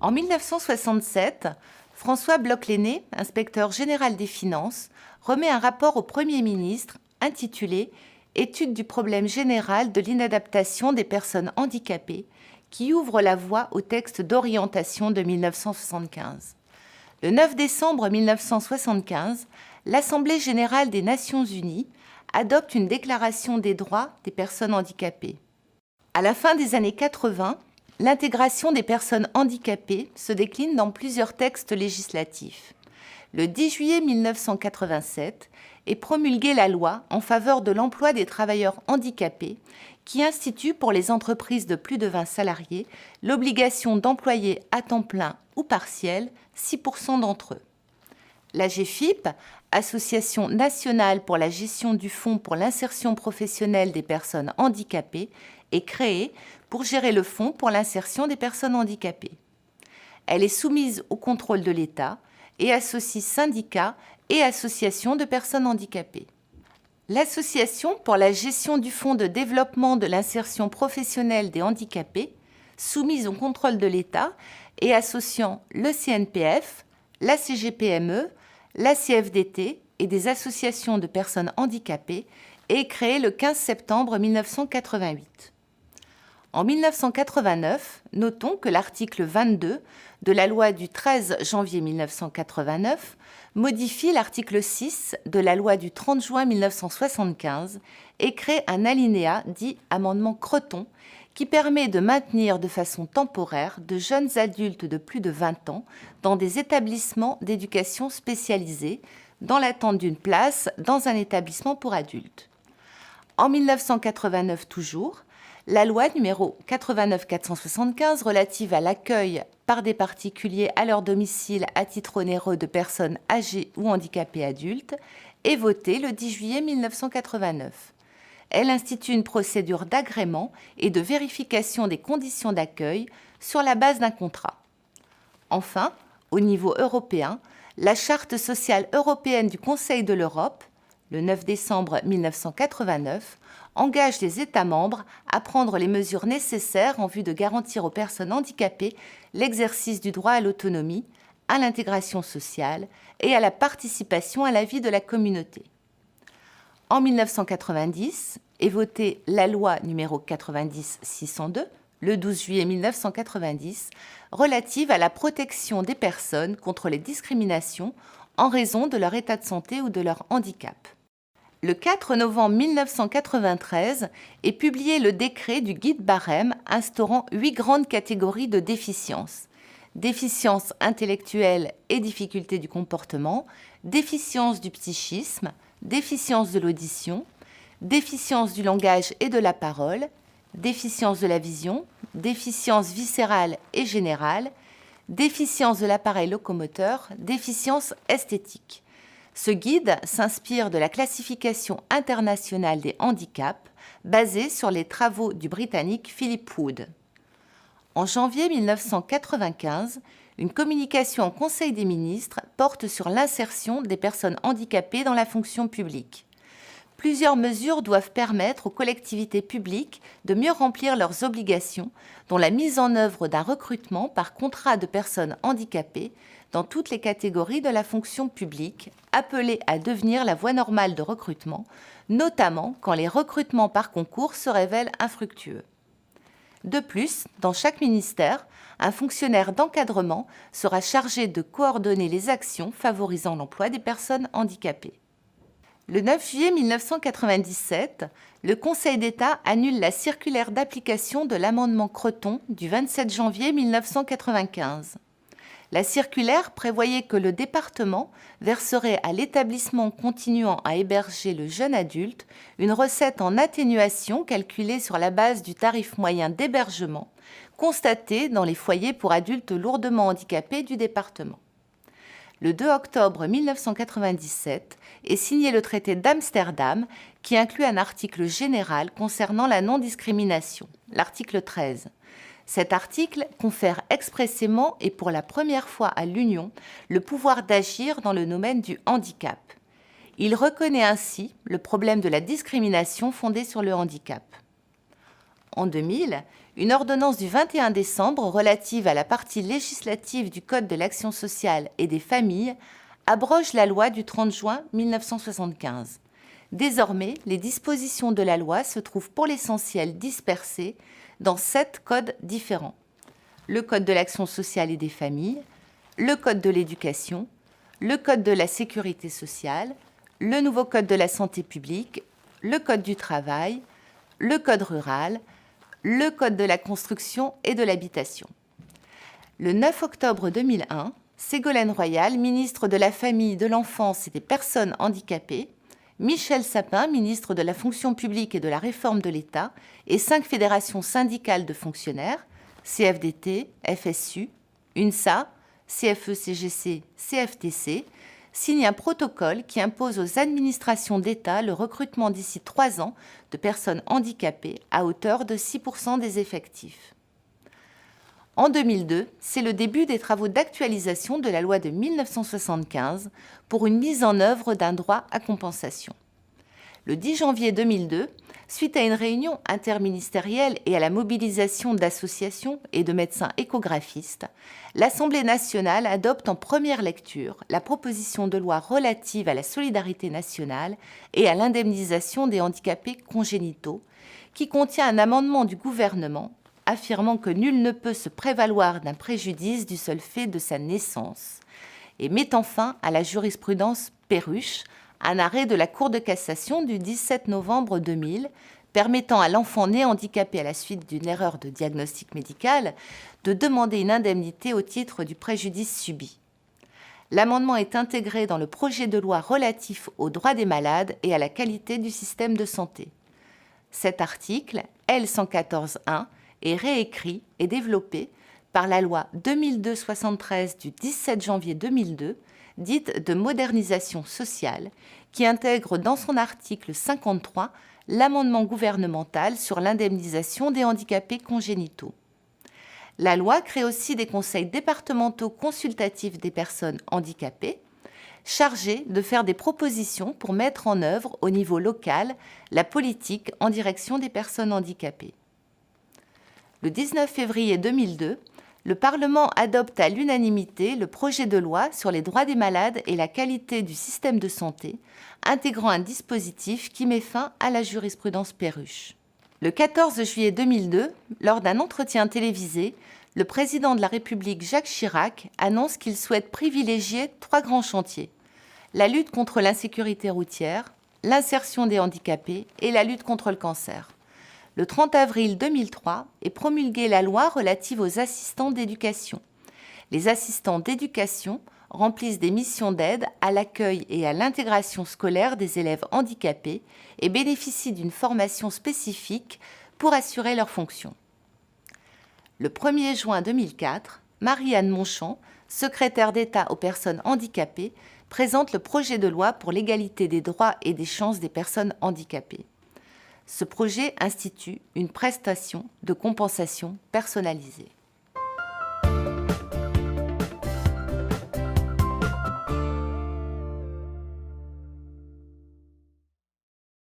En 1967, François Bloch-Lenné, inspecteur général des finances, remet un rapport au Premier ministre intitulé « Étude du problème général de l'inadaptation des personnes handicapées » qui ouvre la voie au texte d'orientation de 1975. Le 9 décembre 1975, l'Assemblée générale des Nations unies adopte une déclaration des droits des personnes handicapées. À la fin des années 80, l'intégration des personnes handicapées se décline dans plusieurs textes législatifs. Le 10 juillet 1987 est promulguée la loi en faveur de l'emploi des travailleurs handicapés qui institue pour les entreprises de plus de 20 salariés l'obligation d'employer à temps plein ou partiel 6% d'entre eux. L'AGEFIP, Association nationale pour la gestion du Fonds pour l'insertion professionnelle des personnes handicapées, est créée pour gérer le Fonds pour l'insertion des personnes handicapées. Elle est soumise au contrôle de l'État et associe syndicats et associations de personnes handicapées. L'Association pour la gestion du Fonds de développement de l'insertion professionnelle des handicapés, soumise au contrôle de l'État et associant le CNPF, la CGPME, la CFDT et des associations de personnes handicapées, est créée le 15 septembre 1988. En 1989, notons que l'article 22 de la loi du 13 janvier 1989 modifie l'article 6 de la loi du 30 juin 1975 et crée un alinéa dit « amendement Creton » qui permet de maintenir de façon temporaire de jeunes adultes de plus de 20 ans dans des établissements d'éducation spécialisés dans l'attente d'une place dans un établissement pour adultes. En 1989 toujours, la loi numéro 89-475 relative à l'accueil par des particuliers à leur domicile à titre onéreux de personnes âgées ou handicapées adultes est votée le 10 juillet 1989. Elle institue une procédure d'agrément et de vérification des conditions d'accueil sur la base d'un contrat. Enfin, au niveau européen, la Charte sociale européenne du Conseil de l'Europe, le 9 décembre 1989, engage les États membres à prendre les mesures nécessaires en vue de garantir aux personnes handicapées l'exercice du droit à l'autonomie, à l'intégration sociale et à la participation à la vie de la communauté. En 1990 est votée la loi numéro 90-602, le 12 juillet 1990, relative à la protection des personnes contre les discriminations en raison de leur état de santé ou de leur handicap. Le 4 novembre 1993 est publié le décret du guide barème instaurant 8 grandes catégories de déficiences. Déficience intellectuelle et difficultés du comportement, déficience du psychisme, déficience de l'audition, déficience du langage et de la parole, déficience de la vision, déficience viscérale et générale, déficience de l'appareil locomoteur, déficience esthétique. Ce guide s'inspire de la classification internationale des handicaps basée sur les travaux du Britannique Philip Wood. En janvier 1995, une communication en Conseil des ministres porte sur l'insertion des personnes handicapées dans la fonction publique. Plusieurs mesures doivent permettre aux collectivités publiques de mieux remplir leurs obligations, dont la mise en œuvre d'un recrutement par contrat de personnes handicapées dans toutes les catégories de la fonction publique, appelée à devenir la voie normale de recrutement, notamment quand les recrutements par concours se révèlent infructueux. De plus, dans chaque ministère, un fonctionnaire d'encadrement sera chargé de coordonner les actions favorisant l'emploi des personnes handicapées. Le 9 juillet 1997, le Conseil d'État annule la circulaire d'application de l'amendement Creton du 27 janvier 1995. La circulaire prévoyait que le département verserait à l'établissement continuant à héberger le jeune adulte une recette en atténuation calculée sur la base du tarif moyen d'hébergement constaté dans les foyers pour adultes lourdement handicapés du département. Le 2 octobre 1997 est signé le traité d'Amsterdam qui inclut un article général concernant la non-discrimination, l'article 13. Cet article confère expressément et pour la première fois à l'Union le pouvoir d'agir dans le domaine du handicap. Il reconnaît ainsi le problème de la discrimination fondée sur le handicap. En 2000, une ordonnance du 21 décembre relative à la partie législative du Code de l'action sociale et des familles abroge la loi du 30 juin 1975. Désormais, les dispositions de la loi se trouvent pour l'essentiel dispersées dans 7 codes différents. Le Code de l'action sociale et des familles, le Code de l'éducation, le Code de la sécurité sociale, le nouveau Code de la santé publique, le Code du travail, le Code rural, le Code de la construction et de l'habitation. Le 9 octobre 2001, Ségolène Royal, ministre de la Famille, de l'Enfance et des Personnes handicapées, Michel Sapin, ministre de la Fonction publique et de la Réforme de l'État, et 5 fédérations syndicales de fonctionnaires, CFDT, FSU, UNSA, CFE-CGC, CFTC, signent un protocole qui impose aux administrations d'État le recrutement d'ici 3 ans de personnes handicapées à hauteur de 6% des effectifs. En 2002, c'est le début des travaux d'actualisation de la loi de 1975 pour une mise en œuvre d'un droit à compensation. Le 10 janvier 2002, suite à une réunion interministérielle et à la mobilisation d'associations et de médecins échographistes, l'Assemblée nationale adopte en première lecture la proposition de loi relative à la solidarité nationale et à l'indemnisation des handicapés congénitaux, qui contient un amendement du gouvernement affirmant que nul ne peut se prévaloir d'un préjudice du seul fait de sa naissance, et mettant fin à la jurisprudence Perruche, un arrêt de la Cour de cassation du 17 novembre 2000, permettant à l'enfant né handicapé à la suite d'une erreur de diagnostic médical de demander une indemnité au titre du préjudice subi. L'amendement est intégré dans le projet de loi relatif aux droits des malades et à la qualité du système de santé. Cet article, L114.1, est réécrit et développé par la loi 2002-73 du 17 janvier 2002, dite de modernisation sociale, qui intègre dans son article 53 l'amendement gouvernemental sur l'indemnisation des handicapés congénitaux. La loi crée aussi des conseils départementaux consultatifs des personnes handicapées, chargés de faire des propositions pour mettre en œuvre au niveau local la politique en direction des personnes handicapées. Le 19 février 2002, le Parlement adopte à l'unanimité le projet de loi sur les droits des malades et la qualité du système de santé, intégrant un dispositif qui met fin à la jurisprudence Perruche. Le 14 juillet 2002, lors d'un entretien télévisé, le président de la République Jacques Chirac annonce qu'il souhaite privilégier 3 grands chantiers: la lutte contre l'insécurité routière, l'insertion des handicapés et la lutte contre le cancer. Le 30 avril 2003 est promulguée la loi relative aux assistants d'éducation. Les assistants d'éducation remplissent des missions d'aide à l'accueil et à l'intégration scolaire des élèves handicapés et bénéficient d'une formation spécifique pour assurer leurs fonctions. Le 1er juin 2004, Marie-Anne Montchamp, secrétaire d'État aux personnes handicapées, présente le projet de loi pour l'égalité des droits et des chances des personnes handicapées. Ce projet institue une prestation de compensation personnalisée.